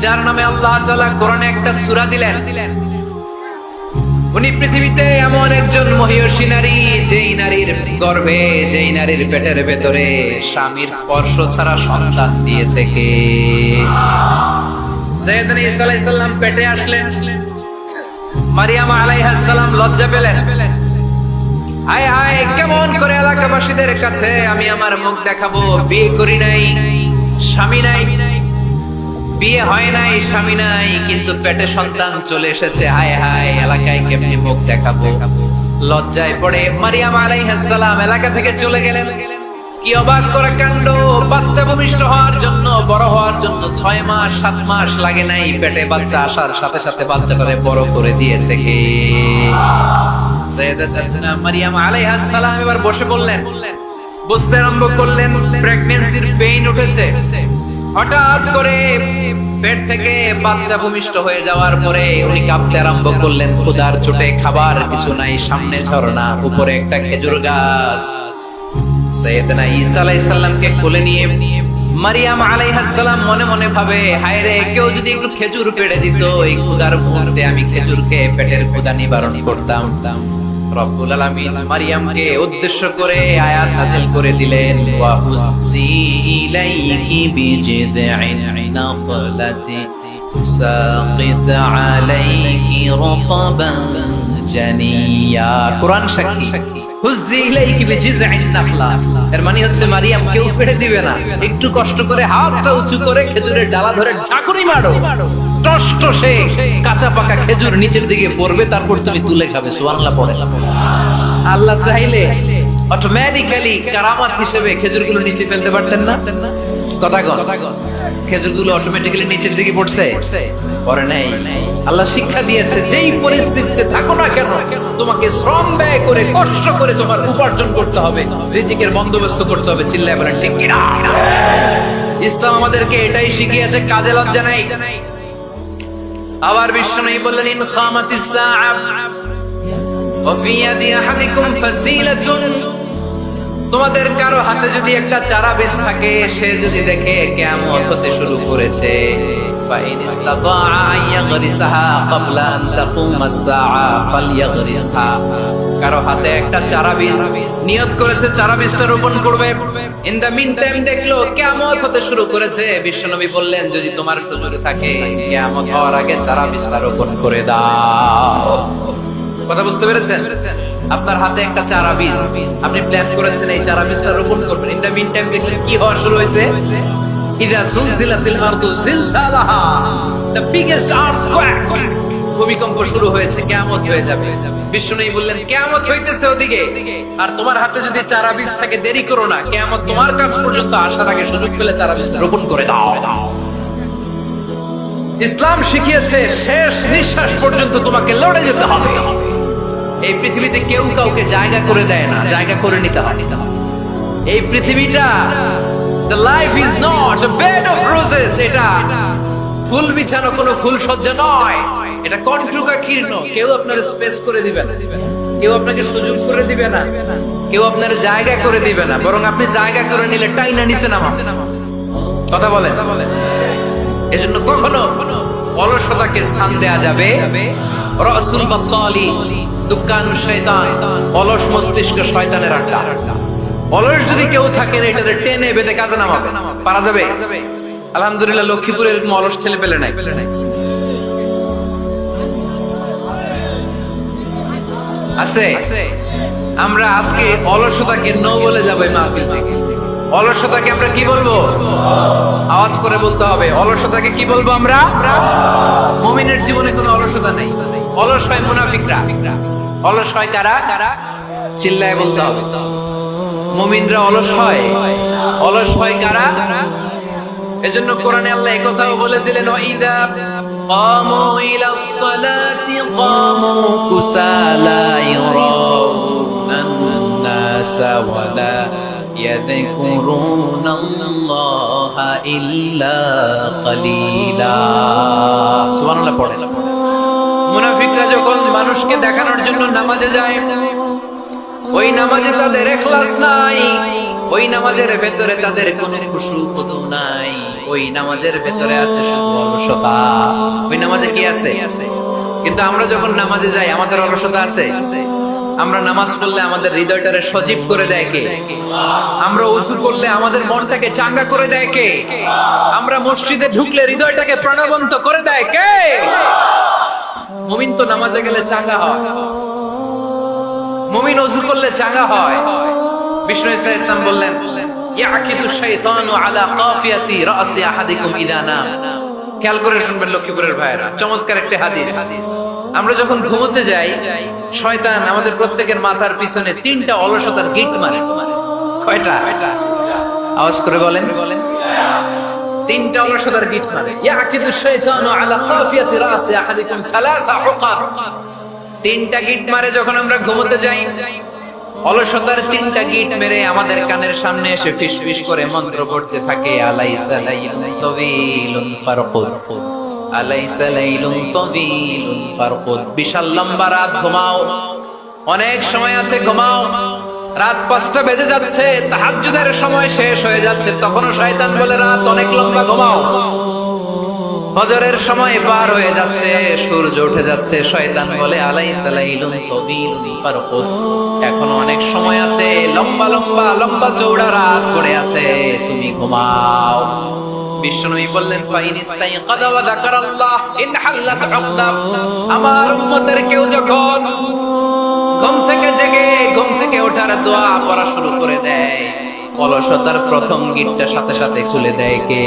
যার নামে আল্লাহ তাআলা কোরআনে একটা সূরা দিলেন। উনি পৃথিবীতে এমন একজন মহিয়সী নারী, যেই নারীর গর্ভে, যেই নারীর পেটের ভেতরে স্বামীর স্পর্শ ছাড়া সন্তান দিয়েছে কে? সাইয়েদনা ঈসা আলাইহিস সালাম পেটে আসলেন, মারিয়াম আলাইহিস সালাম লজ্জা পেলেন। হায় হায়, কেমন করে এলাকাবাসীদের কাছে আমি আমার মুখ দেখাবো? বিয়ে করি নাই, স্বামী নাই, বিয়ে হয় নাই, স্বামী নাই, কিন্তু পেটে সন্তান চলে এসেছে। হায় হায়, এলাকায় কেমনি মুখ দেখাবো? লজ্জায় পড়ে মারিয়াম আলাইহিস সালাম এলাকা থেকে চলে গেলেন। কি অবাক করা কাণ্ড! বাচ্চা ভূমিষ্ঠ হওয়ার জন্য, বড় হওয়ার জন্য 6 মাস 7 মাস লাগে নাই, পেটে বাচ্চা আসার সাথে সাথে বাচ্চাটারে বড় করে দিয়েছে কে? সাইয়েদাতুনা মারিয়াম আলাইহিস সালাম এবার বসে বললেন, বুঝতে আরম্ভ করলেন প্রেগন্যান্সির পেইন উঠেছে। হঠাৎ করে পেট থেকে বাচ্চা ভূমিষ্ঠ হয়ে যাওয়ার পরে উনি কাঁপতে আরম্ভ করলেন। ক্ষুধার চোটে খাবার কিছু নাই, সামনে ঝর্ণা, উপরে একটা খেজুর গাছ। সাইয়েদনা ঈসা আলাইহিস সালামকে কোলে নিয়ে মারিয়াম আলাইহিস সালাম মনে মনে ভাবে, হায় রে, কেউ যদি একটু খেজুর পেড়ে দিত, এই ক্ষুধার মুহূর্তে আমি খেজুর খেয়ে পেটের ক্ষুধা নিবারণ করতাম। রব্বুল আলামিন মারিয়ামকে উদ্দেশ্য করে আয়াত নাযিল করে দিলেন, ওয়া হুজ্জি ইলাইকি বিজিযিন নাখলাতি তুসাকিত আলাইকি রাতাবান জানিয়া। কোরআন সাক্ষী, হুজ্জি ইলাইকি বিজিযিন নাখলা, এর মানে হচ্ছে মারিয়াম কেউ পেড়ে দিবে না, একটু কষ্ট করে হাতটা উঁচু করে খেজুরের ডালা ধরে ঝাঁকুনি মারো, টসটসে কাঁচা পাকা খেজুর নিচের দিকে পড়বে, তারপর তুমি তুলে খাবে। সুবহানাল্লাহ পড়ে। আল্লাহ চাইলে অটোমেটিক্যালি কারামাত হিসেবে খেজুরগুলো নিচে ফেলতে পারতেন না? কথা কন, খেজুরগুলো অটোমেটিক্যালি নিচের দিকে পড়ছে? পড়ে নাই। আল্লাহ শিক্ষা দিয়েছে, যেই পরিস্থিতিতে থাকো না কেন, তোমাকে শ্রম ব্যয় করে, কষ্ট করে তোমার উপার্জন করতে হবে, রিজিকের বন্দোবস্ত করতে হবে। চিল্লায় বলেন ঠিক কিনা? ইসলাম আমাদেরকে এটাই শিখিয়েছে, কাজে লজ্জা নাই। আবার বিশ্বনবী বললেন, ইন খামাতিস সাআ ওয়া ফি ইয়াদি আহাদিকুম ফাসিলাতুন, তোমাদের কারো হাতে যদি একটা চারা বীজ থাকে, সে যদি দেখে কিয়ামত হতে শুরু করেছে, ফাইন ইসতাতা আইয়াগরিসাহা ক্বাবলা আন তাকুমাস সাআ ফালইয়াগরিসহা, কারো হাতে একটা চারা বীজ নিয়ত করেছে, চারা বীজটা রোপণ করবে, ইন দা মিন টাইম দেখলো কিয়ামত হতে শুরু করেছে, বিশ্বনবী বললেন, যদি তোমার সুযোগ থাকে কিয়ামত হওয়ার আগে চারা বীজটা রোপণ করে দাও। কথা বুঝতে পেরেছেন? আপনার হাতে একটা চারা বীজ, আপনি প্ল্যান করেছেন এই চারা বীজটা রোপণ করবেন, ইন দা মিন টাইম দেখলেন কি হওয়া শুরু হয়েছে? ইযা সুলজিলাতিল আরদু জিলজালাহা, দ্য বিগেস্ট আর্থকোয়েক, ভূমিকম্প শুরু হয়েছে, কিয়ামত হয়ে যাবে। বিশ্বনবী বললেন, কিয়ামত হইতেছে ওদিকে, আর তোমার হাতে যদি চারা বীজ থাকে, দেরি করো না, কিয়ামত তোমার কাছ পর্যন্ত আসার আগে সুযোগ পেলে চারা বীজটা রোপণ করে দাও। ইসলাম শিখিয়েছে, শেষ নিঃশ্বাস পর্যন্ত তোমাকে লড়ে যেতে হবে। এই পৃথিবীতে কেউ কাউকে জায়গা করে দেয় না, জায়গা করে নিতে হয়। এই পৃথিবীটা, the life is not a bed of roses, এটা ফুল বিছানো কোনো ফুল সজ্জা নয়, এটা কণ্টকাকীর্ণ। কেউ আপনার স্পেস করে দিবে না, কেউ আপনাকে সুযোগ করে দিবে না, কেউ আপনার জায়গা করে দিবে না, বরং আপনি জায়গা করে নিলে টাইনা নিচে নামা। কথা বলেন। এজন্য কখনো অলসতাকে স্থান দেয়া যাবে। রাসূল বাত্তালি, দুক্কানু শয়তান, অলস মস্তিষ্ক শয়তানের আড্ডা। অলস যদি কেউ থাকে, এটাতে টেনে বেঁধে কাজে নামাবে, পারা যাবে? আলহামদুলিল্লাহ, লক্ষ্মীপুরে এরকম অলস ছেলে পেলে নাই। আছে? আমরা আজকে অলসতাকে নো বলে যাবো এই মাহফিল থেকে। অলসতাকে আমরা কি বলবো? আওয়াজ করে বলতে হবে, অলসতাকে কি বলবো আমরা? মুমিনের জীবনে কোনো অলসতা নেই। অলস হয় মুনাফিকরা। অলস হয় কারা? চিল্লায় বলতে হবে। মুমিনরা অলস হয়। অলস হয় কারা? এজন্য কোরআনে আল্লাহ এই কথাও বলে দিলেন, ওয়াইদা কামু ইলাস সালাতি কামু কুসালা ইউরাউনান নাসা ওয়ালা ইয়াযকুরুনাল্লাহা ইল্লা কালিলা। সুবহানাল্লাহ পড়েন। মুনাফিকরা যখন মানুষকে দেখানোর জন্য নামাজে যায়, ওই নামাজে তাদের ইখলাস নাই, ওই নামাজের ভেতরে তাদের কোনো খুশু খুদু নাই। ওই নামাজের ভেতরে আছে শুধু অলসতা। ওই নামাজে কি আছে? কিন্তু আমরা যখন নামাজে যাই আমাদের অলসতা আছে। আমরা নামাজ পড়লে আমাদের হৃদয়টারে সজীব করে দেয় কে? আমরা ওযু করলে আমাদের মনটাকে চাঙ্গা করে দেয় কে? আমরা মসজিদে ঢুকলে হৃদয়টাকে প্রাণবন্ত করে দেয় কে? মুমিন তো নামাজে গেলে চাঙ্গা হয়, মুমিন ওযু করলে চাঙ্গা হয়। বিষ্ণু ঈসা ইসলাম বললেন, ইয়াকিদু শাইতানু আলা কাফিয়াতি রাসি আহাদিকুম ইযা নাম। খেয়াল করে শুনবেন লক্ষ্মীপুরের ভাইরা, চমৎকার একটা হাদিস। আমরা যখন ঘুমোতে যাই, শয়তান আমাদের প্রত্যেকের মাথার পিছনে 3টা অলসতার গিট মারে। কয়টা? আওয়াজ করে বলেন। 3টা অলসতার গিট মারে। ইয়াকিদু শাইতানু আলা কাফিয়াতি রাসি আহাদিকুম সালাসা উকার। 3টা গিট মারে যখন আমরা ঘুমোতে যাই। অলসতার 3টা গিট মেরে আমাদের কানের সামনে এসে ফিসফিস করে মন্ত্র পড়তে থাকে, আলাইসা লাইলুন তাওয়ীলুন ফারকুদ, আলাইসা লাইলুন তাওয়ীলুন ফারকুদ। বিশাল লম্বা রাত, ঘুমাও। অনেক সময় আছে ঘুমাও। রাত 5টা বেজে যাচ্ছে, তাহাজ্জুদের সময় শেষ হয়ে যাচ্ছে, তখনও শয়তান বলে রাত অনেক লম্বা, ঘুমাও। ফজরের সময় পার হয়ে যাচ্ছে, সূর্য উঠে যাচ্ছে, শয়তান বলে আলাইসা লাইলুন তাওয়ীলুন ফারকুদ, এখনো অনেক সময় আছে, লম্বা লম্বা লম্বা চৌড়া রাত পড়ে আছে, তুমি ঘুমাও। বিষ্ণুনবী বললেন, ফাইন ইস্তাইকাযা ওয়া যাকারাল্লাহ ইনহাল্লাত উকদা। আমার উম্মতের কেউ যখন ঘুম থেকে জেগে ঘুম থেকে ওঠার দোয়া পড়া শুরু করে দেয়, অলসতার প্রথম গিটটা সাথে সাথে খুলে দেয় কে?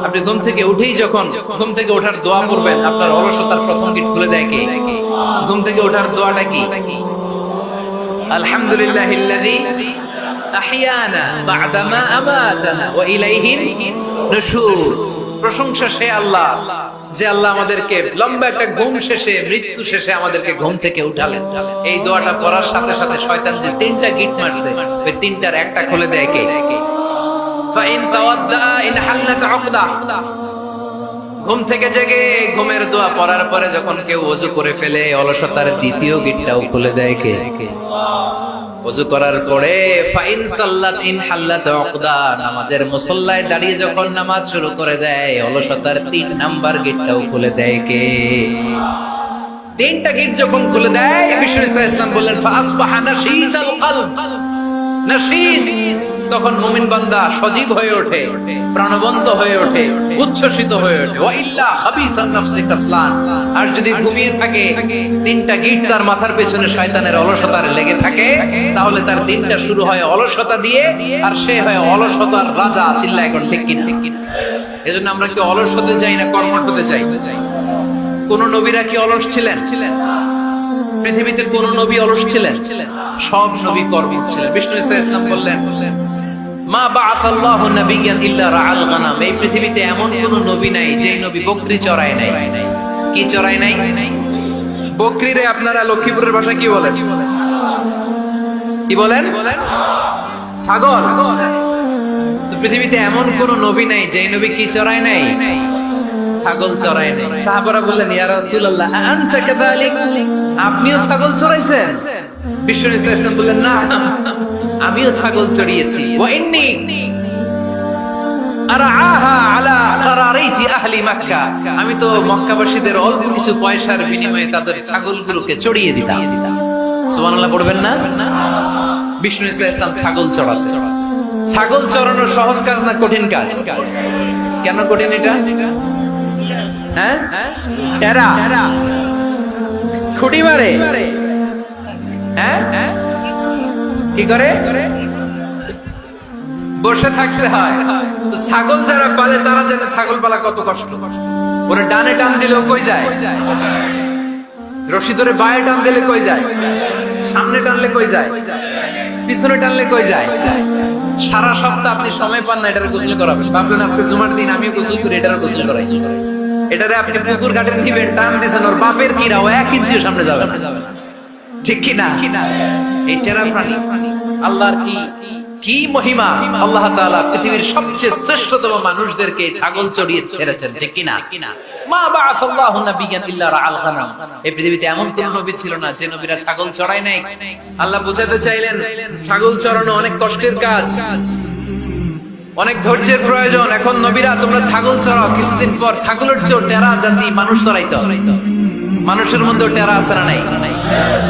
আপনি ঘুম থেকে উঠেই যখন ঘুম থেকে ওঠার দোয়া পড়বেন, আপনার অলসতার প্রথম গিট খুলে দেয় কে? ঘুম থেকে ওঠার দোয়াটা কি? আলহামদুলিল্লাহিল্লাযী আহইয়ানা বা'দা মা আমাতানা ওয়া ইলাইহিন নুশুর। প্রশংসা সে আল্লাহ, যে আল্লাহ আমাদেরকে লম্বা একটা ঘুম শেষে, মৃত্যু শেষে আমাদেরকে ঘুম থেকে উঠালেন। এই দোয়াটা পড়ার সাথে সাথে শয়তান যে 3টা গিট মারছে, ওই 3টার একটা খুলে দেয় কে? ফাইন তাওয়াদ্দা ইনহাল্লাত উকদা। ঘুম থেকে জেগে ঘুমের দোয়া পড়ার পরে যখন কেউ ওযু করে ফেলে, অলসতার দ্বিতীয় গিটটাও খুলে দেয় কে? ওযু করার পরে ফাইন সাল্লাত ইনহাল্লাত উকদা, নামাজের মুসল্লায় দাঁড়িয়ে যখন নামাজ শুরু করে দেয়, অলসতার 3 নাম্বার গিটটাও খুলে দেয় কে? 3টা গিট যখন খুলে দেয়, বিষ্ণু ঈসা ইসলাম বললেন, ফাসবাহা নাশীদাল কলব। নাশীদ, তখন মুমিন বান্দা সজীব হয়ে ওঠে, প্রাণবন্ত হয়ে ওঠে, উচ্ছ্বসিত হয়ে ওঠে। ওয়া ইল্লা খাবিসান নাফসি কাসলান। আর যদি ঘুমিয়ে থাকে, 3টা গিট তার মাথার পেছনে শয়তানের অলসতার লেগে থাকে, তাহলে তার দিনটা শুরু হয় অলসতা দিয়ে, আর সে হয় অলসতার রাজা। চিল্লায় এখন ঠিক কিনা? এজন্য আমরা কি অলস হতে চাই না কর্মঠ হতে চাই? কোন নবীরা কি অলস ছিলেন? পৃথিবীতে কোন নবী অলস ছিলেন? সব নবী কর্মঠ ছিলেন। বিষ্ণু ঈসা ইসলাম বললেন, মা বাআসাল্লাহু নাবিয়্যান ইল্লা রাআল গানাম। এই পৃথিবীতে এমন কোন নবী নাই যে নবী বকরি চড়ায় নাই। কি চড়ায় নাই? বকরিরে আপনারা লক্ষ্মীপুরের ভাষা কি বলেন? কি বলেন? ছাগল। তো পৃথিবীতে এমন কোন নবী নাই যে নবী কি চড়ায় নাই? ছাগল চড়ায় নাই। সাহাবারা বললেন, ইয়া রাসূলুল্লাহ আনতা কাযালিক, আপনিও ছাগল চড়াইছেন? বিষ্ণু ঈসা ইসলাম বললেন, না, আমিও ছাগল চড়িয়েছি। ওয়া ইন্নী আরআহা আলা কারারিতি আহলি মক্কা, আমি তো মক্কাবাসীদের অল্প কিছু পয়সার বিনিময়ে তাদের ছাগলগুলোকে চড়িয়ে দিতাম। সুবহানাল্লাহ পড়বেন না? বিষ্ণু ঈসা ইসলাম ছাগল চড়াতেন। ছাগল চড়ানো সহজ কাজ না কঠিন কাজ? কেন কঠিন এটা? হ্যাঁ, এরা খুঁটি মারে। হ্যাঁ, কি করে? বসে থাকতে হয়। তো ছাগল যারা পালে তারা জানে ছাগল পালা কত কষ্ট। ওরা ডানে টান দিলে কই যায়? রশি ধরে বায়ে টান দিলে কই যায়? সামনে টানলে কই যায়? পিছনে টানলে কই যায়? সারা সপ্তাহ আপনি সময় পান না এটার গোসল করাবেন। ভাবলেন আজকে জুমার দিন আমিও গোসল করি, এটার গোসল করাই। এটারে আপনি পুকুর ঘাটে নিবেন, টান দিয়েছেন, ওর বাপের কিরা ও 1 ইঞ্চিও সামনে যাবে না। ঠিক কিনা? এই টেরা প্রাণী আল্লাহর কি মহিমা! আল্লাহ তাআলা পৃথিবীর সবচেয়ে শ্রেষ্ঠতম মানুষদেরকে ছাগল চড়িয়ে ছেড়েছেন। ঠিক কিনা? মা বাআসাল্লাহু নাবিয়্যান ইল্লা রাআল গানাম। এই পৃথিবীতে এমন কোন নবী ছিল না যে নবীরা ছাগল চড়ায় নাই। আল্লাহ বোঝাতে চাইলেন ছাগল চড়ানো অনেক কষ্টের কাজ। অনেক ধৈর্যের প্রয়োজন। এখন নবীরা তোমরা ছাগল চড়াও, কিছুদিন পর ছাগলের চেয়েও টেরা জাতি মানুষ চড়াইতো। মানুষের মধ্যে টেরা আছে না নাই?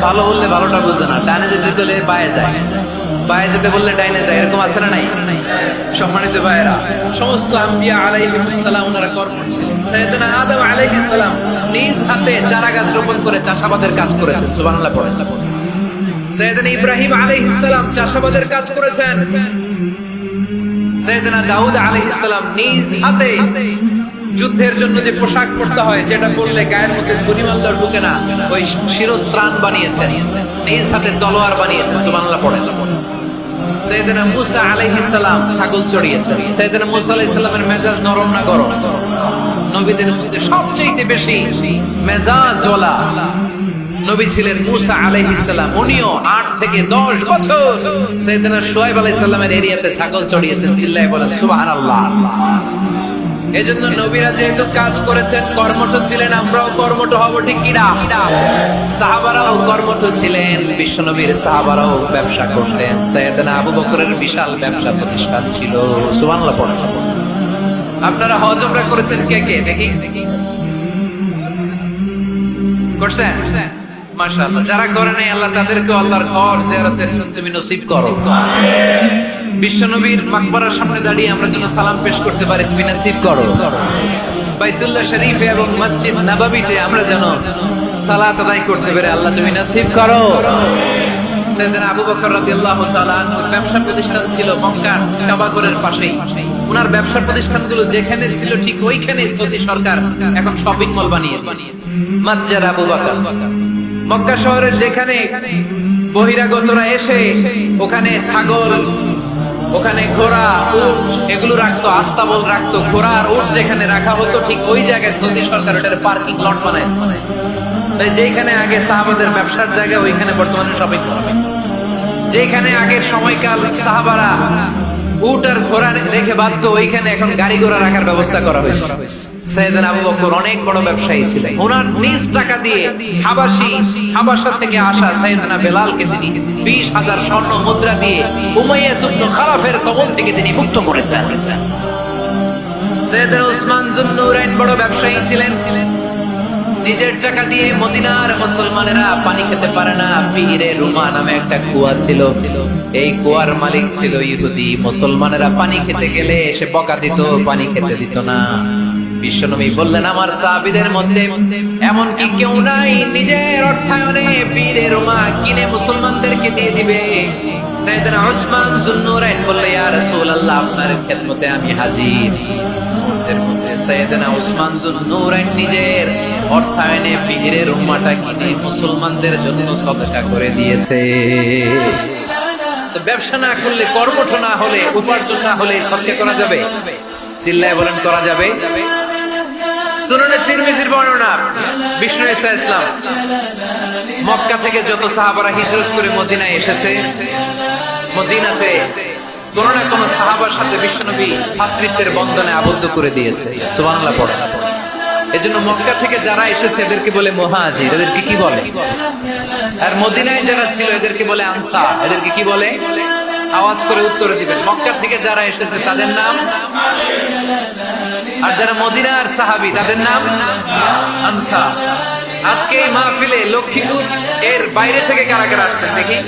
ভালো বললে ভালোটা বুঝে না, ডানে যেতে গেলে বায়ে যায়, বায়ে যেতে বললে ডাইনে যায়, এরকম আছে না নাই? সম্মানিত ভাইয়েরা, সমস্ত আম্বিয়া আলাইহিস সালাম ওনারা কর্মঠ ছিলেন। সাইয়েদনা আদম আলাইহিস সালাম নিজ হাতে চারা গাছ রোপণ করে চাষাবাদের কাজ করেছেন, সুবহানাল্লাহ পড়েন। সাইয়েদনা ইব্রাহিম আলাইহিস সালাম চাষাবাদের কাজ করেছেন। সাইয়েদনা দাউদ আলাইহিস সালাম নিজ হাতে যুদ্ধের জন্য যে পোশাক পরতে হয়, যেটা পরলে গায়ের মধ্যে ছুরি মারলে ঢুকে না, ওই শিরস্ত্রাণ বানিয়েছেন, নিজ হাতে তলোয়ার বানিয়েছেন, সুবহানাল্লাহ পড়েন। সাইয়েদনা মুসা আলাইহিস সালাম ছাগল চড়িয়েছেন। সাইয়েদনা মুসা আলাইহিস সালামের মেজাজ নরম না গরম? নবীদের মধ্যে সবচেয়ে বেশি মেজাজওয়ালা নবী ছিলেন মুসা আলাইহিস সালাম। উনিও 8 থেকে 10 বছর সাইয়েদনা শুআয়ব আলাইহিস সালামের এরিয়াতে ছাগল চড়িয়েছেন। চিল্লায়ে বলেন সুবহানাল্লাহ। এজন্য নবীরা যেহেতু কাজ করেছেন, কর্মঠ ছিলেন, আমরাও কর্মঠ হব, ঠিক কিনা? সাহাবারাও কর্মঠ ছিলেন, বিশ্বনবীর সাহাবারাও ব্যবসা করতেন। সাইয়েদনা আবু বকরের বিশাল ব্যবসা প্রতিষ্ঠান ছিল, সুবহানাল্লাহ পড়েন। আপনারা হজ উমরা করেছেন কে কে? দেখি করছেন? মাশাআল্লাহ। যারা করে নাই আল্লাহ তাদেরকে আল্লাহর ঘর জিয়ারতের তুমি নসিব করো। বিশ্বনবীর মাকবারার সামনে দাঁড়িয়ে আমরা যেন সালাম পেশ করতে পারি, তুমি নসিব করো। বাইতুল্লাহ শরীফে এবং মসজিদ নববীতে আমরা যেন সালাত আদায় করতে পারি, আল্লাহ তুমি নসিব করো। সাইয়েদনা আবু বকর রাদিয়াল্লাহু তাআলা আনহু ব্যবসা প্রতিষ্ঠান ছিল মক্কার কাবাঘরের পাশেই। ওনার ব্যবসা প্রতিষ্ঠানগুলো যেখানে ছিল ঠিক ওইখানে সৌদি সরকার এখন শপিং মল বানিয়ে দিয়েছে, মাসজিদ আবু বকর। মক্কা শহরের যেখানে বহিরাগতরা এসে ওখানে ছাগল, ওখানে ঘোড়া, উট এগুলো রাখতো, আস্তাবল রাখতো, ঘোড়া আর উট যেখানে রাখা হতো ঠিক ওই জায়গায় সৌদি সরকার ওটার পার্কিং লট বানায়। যেখানে আগে সাহাবাদের ব্যবসার জায়গা, ওইখানে বর্তমানে শপিং মল। যেখানে আগের সময়কাল সাহাবারা উট আর ঘোড়া রেখে বাধ্য, ওইখানে এখন গাড়ি ঘোড়া রাখার ব্যবস্থা করা হয়েছে। সাইয়েদনা আবু বকর অনেক বড় ব্যবসায়ী ছিলেন। ওনার নিজ টাকা দিয়ে হাবাসা থেকে আসা সাইয়েদনা বেলালকে তিনি 20,000 স্বর্ণ মুদ্রা দিয়ে উমাইয়া ইবনে খালাফের কবল থেকে তিনি মুক্ত করেছেন। সাইয়েদনা উসমান যুন্নুরাইন বড় ব্যবসায়ী ছিলেন। নিজের টাকা দিয়ে মদিনার মুসলমানেরা পানি খেতে পারে না, পীরে রুমা নামে একটা কুয়া ছিল, এই কুয়ার মালিক ছিল ইহুদি। মুসলমানেরা পানি খেতে গেলে এসে বকা দিত, পানি খেতে দিত না। বিশ্বনবী বললেন, আমার সাহাবীদের মধ্যে এমন কি কেউ নাই নিজের অর্থায়নে পীরে রুমা কিনে মুসলমানদেরকে দিয়ে দিবে? সাইয়েদনা উসমান যুন্নুরাইন বললেন, ইয়া রাসূলুল্লাহ, আপনার খেদমতে আমি হাজির। সাইয়েদনা উসমান যুন্নুরাইন নিজের অর্থায়নে পীরের উম্মাটা কিনে মুসলমানদের জন্য সদকা করে দিয়েছে। তো ব্যবসা না করলে, কর্মঠ না হলে, উপার্জন না হলে সদকা করা যাবে? চিল্লায় বলেন করা যাবে? সুনানে তিরমিজির বর্ণনা, বিষ্ণু ঈসা ইসলাম মক্কা থেকে যত সাহাবারা হিজরত করে মদিনায় এসেছে, মদিনাতে কোন না কোন সাহাবার সাথে বিশ্বনবী ভাতৃত্বের বন্ধনে আবদ্ধ করে দিয়েছে, সুবহানাল্লাহ পড়ে। এজন্য মক্কা থেকে যারা এসেছে এদেরকে বলে মুহাজির, এদেরকে কি বলে? আর মদিনায় যারা ছিল এদেরকে বলে আনসার, এদেরকে কি বলে? আওয়াজ করে উত্তরে দিবেন। মক্কা থেকে যারা এসেছে তাদের নাম, আর যারা মদিনার সাহাবী তাদের নাম আনসার। আজকে এই মাহফিলে লক্ষ্মীপুর এর বাইরে থেকে কারা কারা আসছেন দেখি?